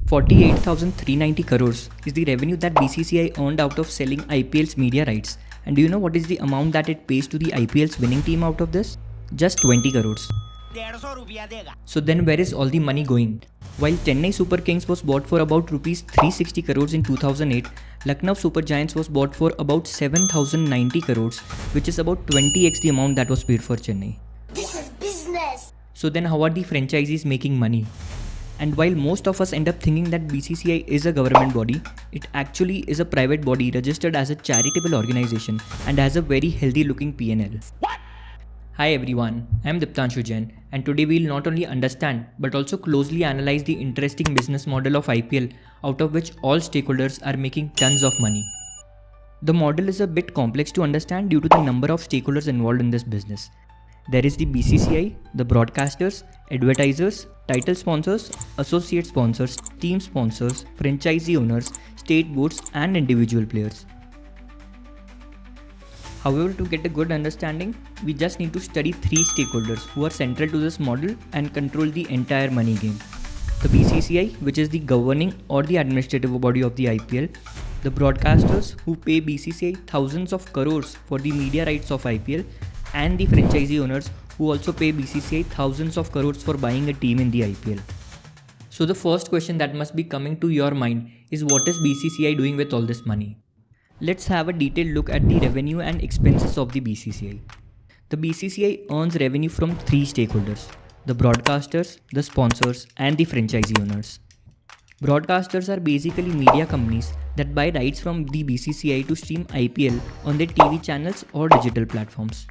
48,390 crores is the revenue that BCCI earned out of selling IPL's media rights. And do you know what is the amount that it pays to the IPL's winning team out of this? Just 20 crores. So then where is all the money going? While Chennai Super Kings was bought for about rupees 360 crores in 2008, Lucknow Super Giants was bought for about 7,090 crores, which is about 20x the amount that was paid for Chennai. This is business. So then how are the franchisees making money? And while most of us end up thinking that BCCI is a government body, it actually is a private body registered as a charitable organization and has a very healthy looking P&L. What? Hi everyone, I am Diptanshu Jain, and today we will not only understand but also closely analyze the interesting business model of IPL, out of which all stakeholders are making tons of money. The model is a bit complex to understand due to the number of stakeholders involved in this business. There is the BCCI, the broadcasters, advertisers, title sponsors, associate sponsors, team sponsors, franchisee owners, state boards, and individual players. However, to get a good understanding, we just need to study three stakeholders who are central to this model and control the entire money game. The BCCI, which is the governing or the administrative body of the IPL, the broadcasters who pay BCCI thousands of crores for the media rights of IPL, and the franchisee owners who also pay BCCI thousands of crores for buying a team in the IPL. So the first question that must be coming to your mind is, what is BCCI doing with all this money? Let's have a detailed look at the revenue and expenses of the BCCI. The BCCI earns revenue from three stakeholders: the broadcasters, the sponsors, and the franchisee owners. Broadcasters are basically media companies that buy rights from the BCCI to stream IPL on their TV channels or digital platforms.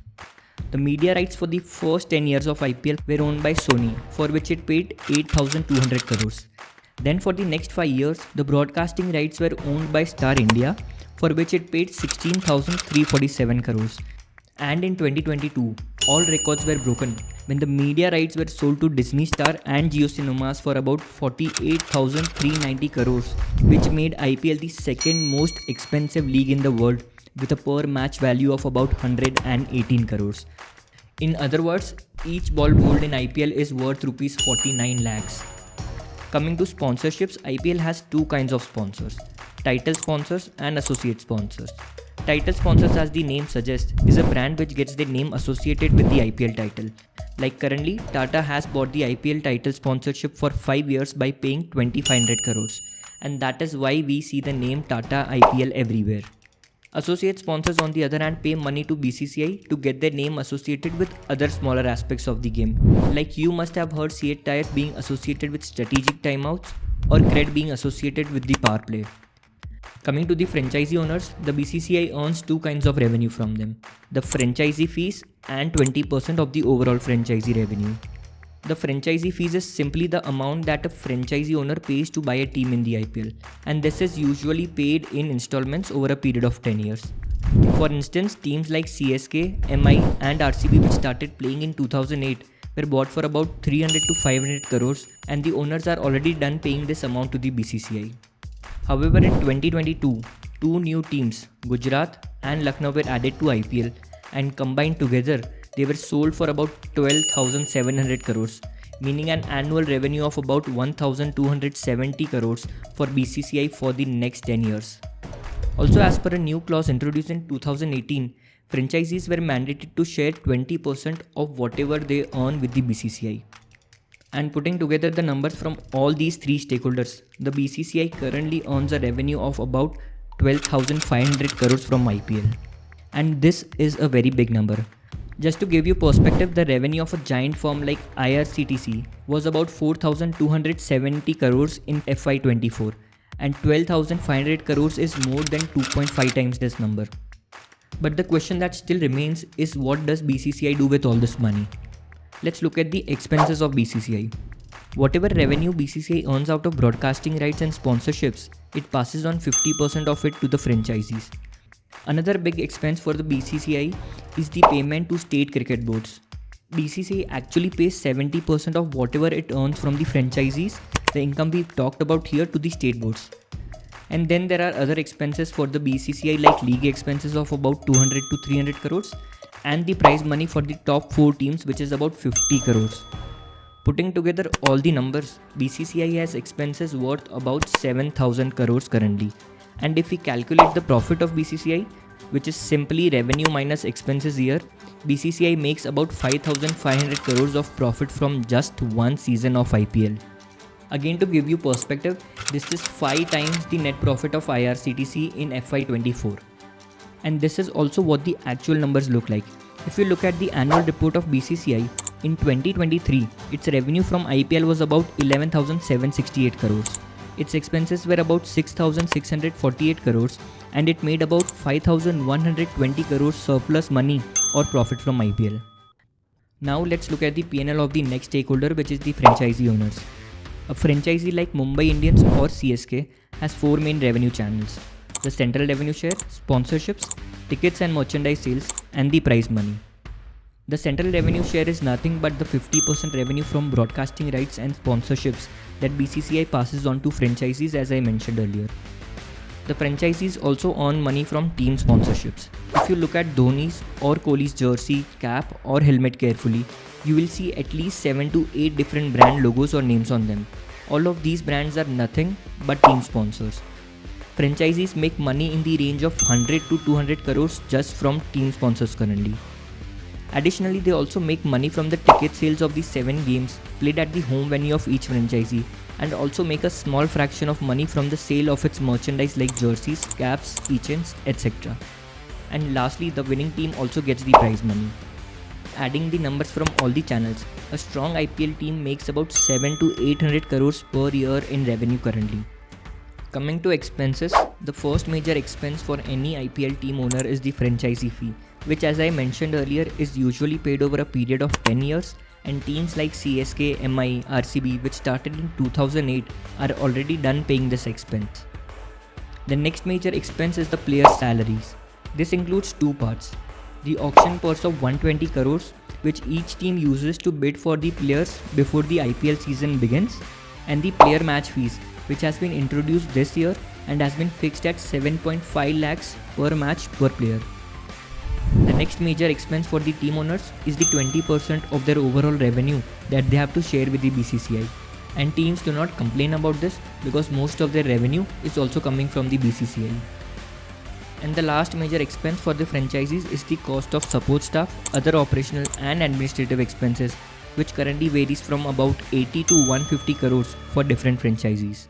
The media rights for the first 10 years of IPL were owned by Sony, for which it paid 8,200 crores. Then for the next 5 years, the broadcasting rights were owned by Star India, for which it paid 16,347 crores. And in 2022, all records were broken when the media rights were sold to Disney Star and Jio Cinemas for about 48,390 crores, which made IPL the second most expensive league in the world, with a per match value of about 118 crores. In other words, each ball bowled in IPL is worth rupees 49 lakhs. Coming to sponsorships, IPL has two kinds of sponsors: title sponsors and associate sponsors. Title sponsors, as the name suggests, is a brand which gets their name associated with the IPL title. Like currently, Tata has bought the IPL title sponsorship for 5 years by paying 2,500 crores, and that is why we see the name Tata IPL everywhere. Associate sponsors, on the other hand, pay money to BCCI to get their name associated with other smaller aspects of the game. Like you must have heard Seat Tires being associated with strategic timeouts, or Cred being associated with the power play. Coming to the franchisee owners, the BCCI earns two kinds of revenue from them: the franchisee fees and 20% of the overall franchisee revenue. The franchisee fees is simply the amount that a franchisee owner pays to buy a team in the IPL, and this is usually paid in installments over a period of 10 years. For instance, teams like CSK, MI and RCB, which started playing in 2008, were bought for about 300 to 500 crores, and the owners are already done paying this amount to the BCCI. However, in 2022, two new teams, Gujarat and Lucknow, were added to IPL, and combined together, they were sold for about 12,700 crores, meaning an annual revenue of about 1,270 crores for BCCI for the next 10 years. Also, as per a new clause introduced in 2018, franchisees were mandated to share 20% of whatever they earn with the BCCI. And putting together the numbers from all these three stakeholders, the BCCI currently earns a revenue of about 12,500 crores from IPL. And this is a very big number. Just to give you perspective, the revenue of a giant firm like IRCTC was about 4,270 crores in FY24, and 12,500 crores is more than 2.5 times this number. But the question that still remains is, what does BCCI do with all this money? Let's look at the expenses of BCCI. Whatever revenue BCCI earns out of broadcasting rights and sponsorships, it passes on 50% of it to the franchisees. Another big expense for the BCCI is the payment to state cricket boards. BCCI actually pays 70% of whatever it earns from the franchisees, the income we've talked about here, to the state boards. And then there are other expenses for the BCCI, like league expenses of about 200 to 300 crores and the prize money for the top 4 teams, which is about 50 crores. Putting together all the numbers, BCCI has expenses worth about 7,000 crores currently. And if we calculate the profit of BCCI, which is simply revenue minus expenses year, BCCI makes about 5,500 crores of profit from just one season of IPL. Again, to give you perspective, this is 5 times the net profit of IRCTC in FY24. And this is also what the actual numbers look like. If you look at the annual report of BCCI, in 2023, its revenue from IPL was about 11,768 crores. Its expenses were about 6,648 crores and it made about 5,120 crores surplus money or profit from IPL. Now let's look at the P&L of the next stakeholder, which is the franchisee owners. A franchisee like Mumbai Indians or CSK has 4 main revenue channels: the central revenue share, sponsorships, tickets and merchandise sales, and the prize money. The central revenue share is nothing but the 50% revenue from broadcasting rights and sponsorships that BCCI passes on to franchisees, as I mentioned earlier. The franchisees also earn money from team sponsorships. If you look at Dhoni's or Kohli's jersey, cap or helmet carefully, you will see at least 7 to 8 different brand logos or names on them. All of these brands are nothing but team sponsors. Franchisees make money in the range of 100 to 200 crores just from team sponsors currently. Additionally, they also make money from the ticket sales of the 7 games played at the home venue of each franchisee, and also make a small fraction of money from the sale of its merchandise like jerseys, caps, keychains, etc. And lastly, the winning team also gets the prize money. Adding the numbers from all the channels, a strong IPL team makes about 7 to 800 crores per year in revenue currently. Coming to expenses, the first major expense for any IPL team owner is the franchisee fee, which, as I mentioned earlier, is usually paid over a period of 10 years, and teams like CSK, MI, RCB, which started in 2008, are already done paying this expense. The next major expense is the players' salaries. This includes 2 parts: the auction purse of 120 crores, which each team uses to bid for the players before the IPL season begins, and the player match fees, which has been introduced this year and has been fixed at 7.5 lakhs per match per player. The next major expense for the team owners is the 20% of their overall revenue that they have to share with the BCCI. And teams do not complain about this because most of their revenue is also coming from the BCCI. And the last major expense for the franchisees is the cost of support staff, other operational and administrative expenses, which currently varies from about 80 to 150 crores for different franchisees.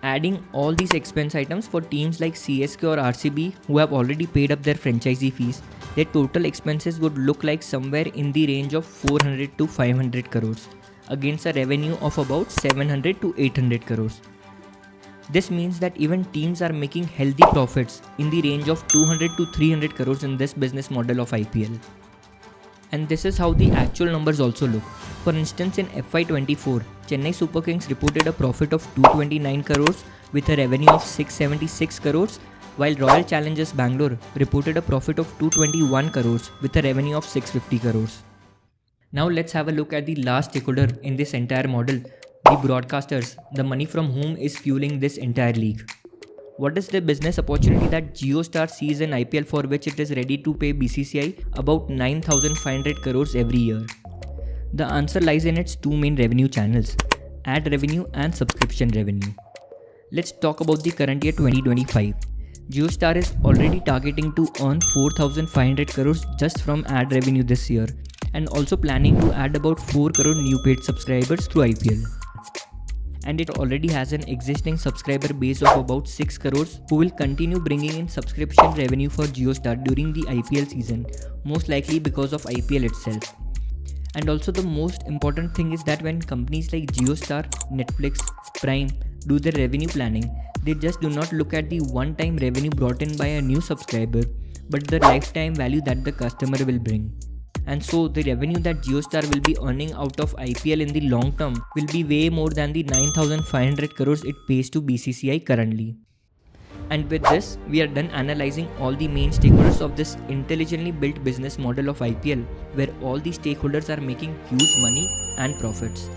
Adding all these expense items for teams like CSK or RCB who have already paid up their franchisee fees, their total expenses would look like somewhere in the range of 400 to 500 crores against a revenue of about 700 to 800 crores. This means that even teams are making healthy profits in the range of 200 to 300 crores in this business model of IPL. And this is how the actual numbers also look. For instance, in FY24, Chennai Super Kings reported a profit of 229 crores with a revenue of 676 crores, while Royal Challengers Bangalore reported a profit of 221 crores with a revenue of 650 crores. Now let's have a look at the last stakeholder in this entire model, the broadcasters, the money from whom is fueling this entire league. What is the business opportunity that JioStar sees in IPL for which it is ready to pay BCCI about 9,500 crores every year? The answer lies in its 2 main revenue channels, ad revenue and subscription revenue. Let's talk about the current year 2025. JioStar is already targeting to earn 4,500 crores just from ad revenue this year, and also planning to add about 4 crore new paid subscribers through IPL. And it already has an existing subscriber base of about 6 crores who will continue bringing in subscription revenue for JioStar during the IPL season, most likely because of IPL itself. And also the most important thing is that when companies like JioStar, Netflix, Prime do their revenue planning, they just do not look at the one-time revenue brought in by a new subscriber, but the lifetime value that the customer will bring. And so the revenue that JioStar will be earning out of IPL in the long term will be way more than the 9,500 crores it pays to BCCI currently. And with this, we are done analyzing all the main stakeholders of this intelligently built business model of IPL, where all the stakeholders are making huge money and profits.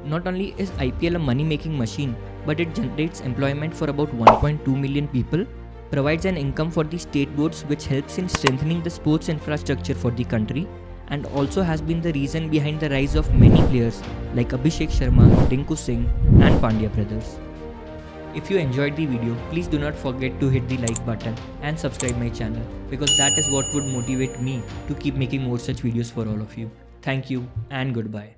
Not only is IPL a money-making machine, but it generates employment for about 1.2 million people, provides an income for the state boards which helps in strengthening the sports infrastructure for the country, and also has been the reason behind the rise of many players like Abhishek Sharma, Rinku Singh and Pandya brothers. If you enjoyed the video, please do not forget to hit the like button and subscribe my channel, because that is what would motivate me to keep making more such videos for all of you. Thank you and goodbye.